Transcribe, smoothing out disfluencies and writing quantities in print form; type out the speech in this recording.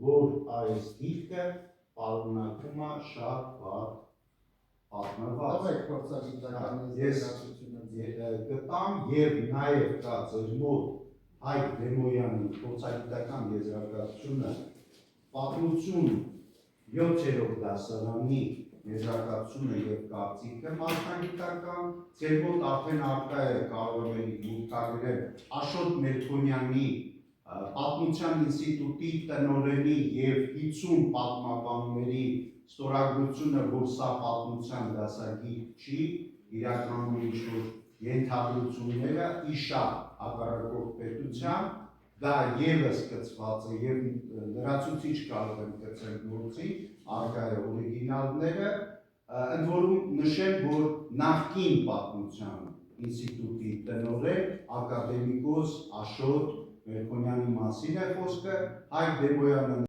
որ այս դիրքը պարունակում է շատ վատ պատմված։ Ես գտամ և նաև կա ձեր մոտ Հայկ Դեմոյանի փորձագիտական եզրակացությունը պատմություն 7-րդ դասարանի եզրակացությունը և կարծիքը մարդագիտական, ձեր մոտ արդեն առկա է կարող եք մուտքագրել Աշոտ Մելքոնյանի Պատմության ինստիտուտի տնօրենի և 50 պատմաբանների ստորագրությունը, որ սա պատմության դասագիր չի, իրականում ինչ-որ ենթադրությունները իշա հակառակորդ պետության, դա ևս կցված է և լրացուցիչ կարող եմ կցել գործի, առկա է օրիգինալները, ընդ որում նշեմ, որ նախկին պատմության ինստիտուտի տնօրեն ակադեմիկոս Աշոտ Մելքոնյանի մասին է խոսքը, Հայկ Դեմոյանը